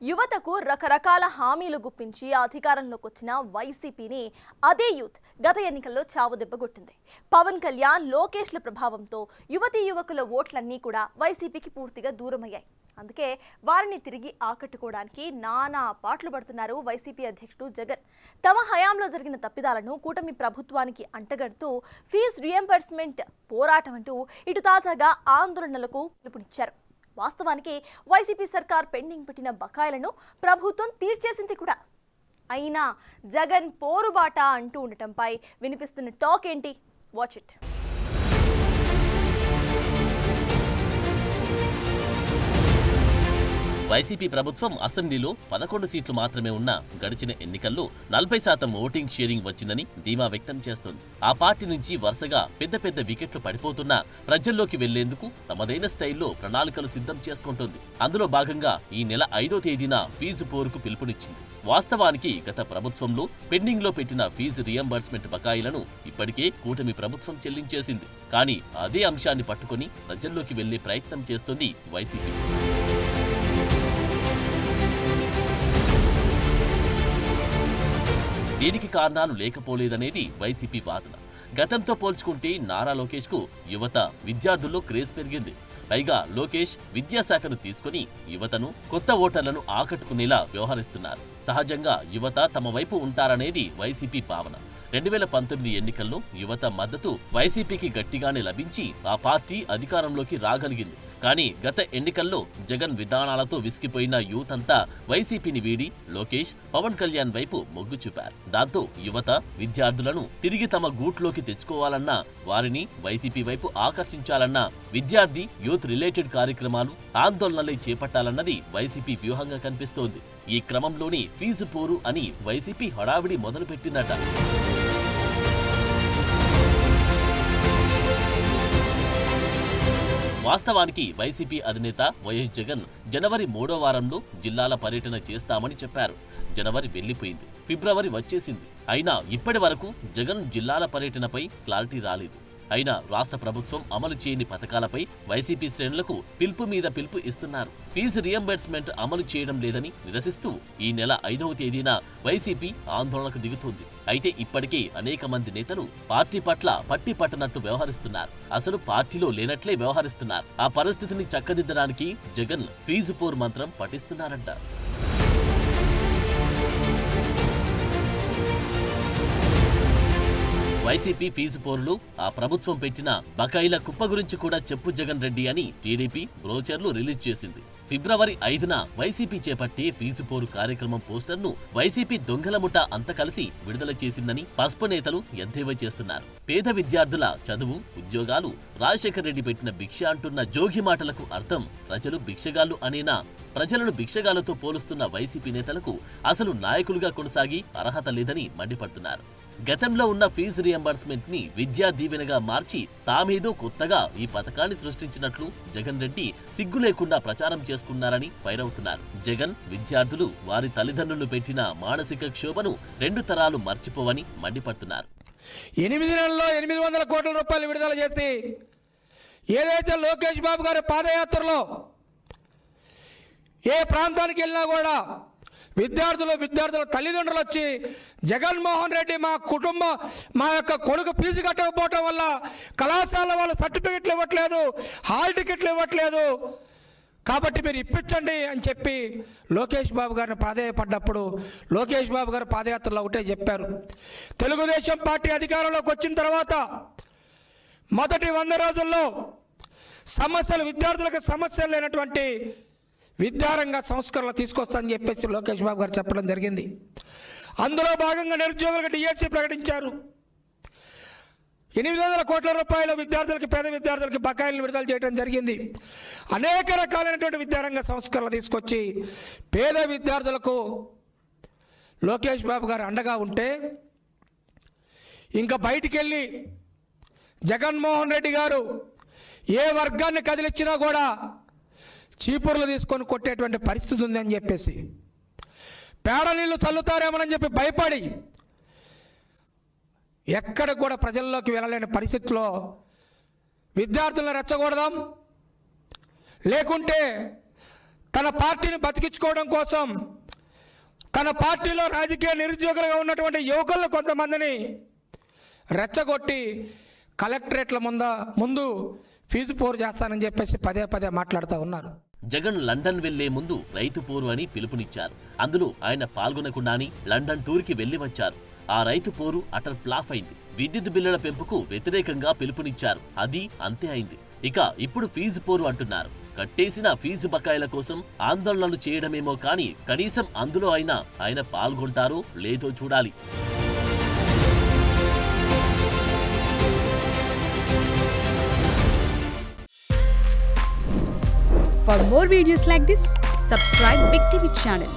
యువతకు రకరకాల హామీలు గుప్పించి అధికారంలోకి వచ్చిన వైసీపీని అదే యూత్ గత ఎన్నికల్లో చావుదెబ్బగొట్టింది. పవన్ కళ్యాణ్, లోకేష్ల ప్రభావంతో యువతీ యువకుల ఓట్లన్నీ కూడా వైసీపీకి పూర్తిగా దూరమయ్యాయి. అందుకే వారిని తిరిగి ఆకట్టుకోవడానికి నానా పాటలు పడుతున్నారు వైసీపీ అధ్యక్షుడు జగన్. తమ హయాంలో జరిగిన తప్పిదాలను కూటమి ప్రభుత్వానికి అంటగడుతూ ఫీజు రియంబర్స్మెంట్ పోరాటం అంటూ ఇటు తాజాగా ఆందోళనలకు పిలుపునిచ్చారు. వాస్తవానికి వైసీపీ సర్కార్ పెండింగ్ పెట్టిన బకాయిలను ప్రభుత్వం తీర్చేసింది కూడా. అయినా జగన్ పోరుబాట అంటూ ఉండటంపై వినిపిస్తున్న టాక్ ఏంటి? Watch it. వైసీపీ ప్రభుత్వం అసెంబ్లీలో 11 సీట్లు మాత్రమే ఉన్న గడిచిన ఎన్నికల్లో 40% ఓటింగ్ షేరింగ్ వచ్చిందని ధీమా వ్యక్తం చేస్తోంది. ఆ పార్టీ నుంచి వరుసగా పెద్ద వికెట్లు పడిపోతున్నా ప్రజల్లోకి వెళ్లేందుకు తమదైన స్టైల్లో ప్రణాళికలు సిద్ధం చేసుకుంటోంది. అందులో భాగంగా ఈ నెల 5వ తేదీన ఫీజు పోరుకు పిలుపునిచ్చింది. వాస్తవానికి గత ప్రభుత్వంలో పెండింగ్ లో పెట్టిన ఫీజు రియంబర్స్మెంట్ బకాయిలను ఇప్పటికే కూటమి ప్రభుత్వం చెల్లించేసింది. కానీ అదే అంశాన్ని పట్టుకుని ప్రజల్లోకి వెళ్లే ప్రయత్నం చేస్తోంది వైసీపీ. దీనికి కారణాలు లేకపోలేదనేది వైసీపీ వాదన. గతంతో పోల్చుకుంటే నారా లోకేష్ కు యువత, విద్యార్థుల్లో క్రేజ్ పెరిగింది. పైగా లోకేష్ విద్యాశాఖను తీసుకుని యువతను, కొత్త ఓటర్లను ఆకట్టుకునేలా వ్యవహరిస్తున్నారు. సహజంగా యువత తమ వైపు ఉంటారనేది వైసీపీ భావన. 2019 ఎన్నికల్లో యువత మద్దతు వైసీపీకి గట్టిగానే లభించి ఆ పార్టీ అధికారంలోకి రాగలిగింది. కానీ గత ఎన్నికల్లో జగన్ విధానాలతో విసిగిపోయిన యూత్ అంతా వైసీపీని వీడి లోకేష్, పవన్ కళ్యాణ్ వైపు మొగ్గు చూపారు. దాంతో యువత, విద్యార్థులను తిరిగి తమ గూట్లోకి తెచ్చుకోవాలన్నా, వారిని వైసీపీ వైపు ఆకర్షించాలన్నా విద్యార్థి, యూత్ రిలేటెడ్ కార్యక్రమాలు, ఆందోళనలే చేపట్టాలన్నది వైసీపీ వ్యూహంగా కనిపిస్తోంది. ఈ క్రమంలోనే ఫీజు పోరు అని వైసీపీ హడావిడి మొదలుపెట్టిందట. వాస్తవానికి వైసీపీ అధినేత వైఎస్ జగన్ జనవరి 3వ వారంలో జిల్లాల పర్యటన చేస్తామని చెప్పారు. జనవరి వెళ్లిపోయింది, ఫిబ్రవరి వచ్చేసింది. అయినా ఇప్పటి వరకు జగన్ జిల్లాల పర్యటనపై క్లారిటీ రాలేదు. అయినా రాష్ట్ర ప్రభుత్వం అమలు చేయని పథకాలపై వైసీపీ శ్రేణులకు పిలుపు మీద పిలుపు ఇస్తున్నారు. ఫీజు రియంబర్స్మెంట్ అమలు చేయడం లేదని నిరసిస్తూ ఈ నెల 5వ తేదీన వైసీపీ ఆందోళనకు దిగుతోంది. అయితే ఇప్పటికే అనేక మంది నేతలు పార్టీ పట్ల పట్టి పట్టనట్టు వ్యవహరిస్తున్నారు. అసలు పార్టీలో లేనట్లే వ్యవహరిస్తున్నారు. ఆ పరిస్థితిని చక్కదిద్దడానికి జగన్ ఫీజు పోరు మంత్రం పఠిస్తున్నారంట. వైసీపీ ఫీజు పోరులు, ఆ ప్రభుత్వం పెట్టిన బకాయిల కుప్ప గురించి కూడా చెప్పు జగన్ రెడ్డి అని టీడీపీ బ్రోచర్లు రిలీజ్ చేసింది. ఫిబ్రవరి 5న వైసీపీ చేపట్టే ఫీజు పోరు కార్యక్రమం పోస్టర్ను వైసీపీ దొంగల ముఠా అంతా కలిసి విడుదల చేసిందని పసుపు నేతలు ఎద్దేవా చేస్తున్నారు. పేద విద్యార్థుల చదువు, ఉద్యోగాలు రాజశేఖర రెడ్డి పెట్టిన భిక్ష అంటున్న జోగి మాటలకు అర్థం ప్రజలు భిక్షగాళ్లు అనేనా? ప్రజలను భిక్షగాళ్లతో పోలుస్తున్న వైసీపీ నేతలకు అసలు నాయకులుగా కొనసాగి అర్హత లేదని మండిపడుతున్నారు. గతంలో ఉన్న ఫీజు రియంబర్స్మెంట్ ని విద్యా దీవెనగా మార్చి తామేదో కొత్తగా ఈ పథకాన్ని సృష్టించినట్లు జగన్ రెడ్డి సిగ్గు లేకుండా ప్రచారం చేసుకున్నారని ఫైర్ అవుతున్నారు. జగన్, విద్యార్థులు వారి తల్లిదండ్రులు పెట్టిన మానసిక క్షోభను 2 తరాలు మర్చిపోవని మండిపడుతున్నారు. 8 నెలల్లో 800 కోట్ల రూపాయలు విడుదల చేసి ఏదైతే లోకేష్ బాబు గారి పాదయాత్రలో ఏ ప్రాంతానికి వెళ్ళినా కూడా విద్యార్థుల తల్లిదండ్రులు వచ్చి జగన్మోహన్ రెడ్డి మా యొక్క కొడుకు ఫీజు కట్టకపోవటం వల్ల కళాశాల వాళ్ళు సర్టిఫికెట్లు ఇవ్వట్లేదు, హాల్ టికెట్లు ఇవ్వట్లేదు, కాబట్టి మీరు ఇప్పించండి అని చెప్పి లోకేష్ బాబు గారిని ప్రాధేయపడ్డప్పుడు లోకేష్ బాబు గారు పాదయాత్రలో ఒకటే చెప్పారు. తెలుగుదేశం పార్టీ అధికారంలోకి వచ్చిన తర్వాత మొదటి 100 రోజుల్లో విద్యార్థులకు సమస్యలు లేనటువంటి విద్యారంగ సంస్కరణలు తీసుకొస్తానని చెప్పేసి లోకేష్ బాబు గారు చెప్పడం జరిగింది. అందులో భాగంగా నిరుద్యోగులకు డిఎస్సి ప్రకటించారు. 800 కోట్ల రూపాయల పేద విద్యార్థులకి బకాయిలను విడుదల చేయడం జరిగింది. అనేక రకాలైనటువంటి విద్యారంగ సంస్కరణలు తీసుకొచ్చి పేద విద్యార్థులకు లోకేష్ బాబు గారు అండగా ఉంటే, ఇంకా బయటికి వెళ్ళి జగన్మోహన్ రెడ్డి గారు ఏ వర్గాన్ని కదిలిచ్చినా కూడా చీపుర్లు తీసుకొని కొట్టేటువంటి పరిస్థితి ఉందని చెప్పేసి, పేడ నీళ్ళు చల్లుతారేమోనని చెప్పి భయపడి ఎక్కడ కూడా ప్రజల్లోకి వెళ్ళలేని పరిస్థితిలో విద్యార్థులను రెచ్చగొడదాం, లేకుంటే తన పార్టీని బతికించుకోవడం కోసం తన పార్టీలో రాజకీయ నిరుద్యోగులుగా ఉన్నటువంటి యువకులను కొంతమందిని రెచ్చగొట్టి కలెక్టరేట్ల ముందు ఫీజు పోరు చేస్తానని చెప్పేసి పదే పదే మాట్లాడుతూ ఉన్నారు. జగన్ లండన్ వెళ్లే ముందు రైతు పోరు అని పిలుపునిచ్చారు. అందులో ఆయన పాల్గొనకుండానే లండన్ టూర్కి వెళ్లి వచ్చారు. ఆ రైతు పోరు అటర్ ఫ్లాప్ అయింది. విద్యుత్ బిల్లుల పెంపుకు వ్యతిరేకంగా పిలుపునిచ్చారు. అది అంతే అయింది. ఇక ఇప్పుడు ఫీజు పోరు అంటున్నారు. కట్టేసిన ఫీజు బకాయిల కోసం ఆందోళనలు చేయడమేమో కానీ కనీసం అందులో అయినా ఆయన పాల్గొంటారో లేదో చూడాలి. For more videos like this, subscribe Big TV channel.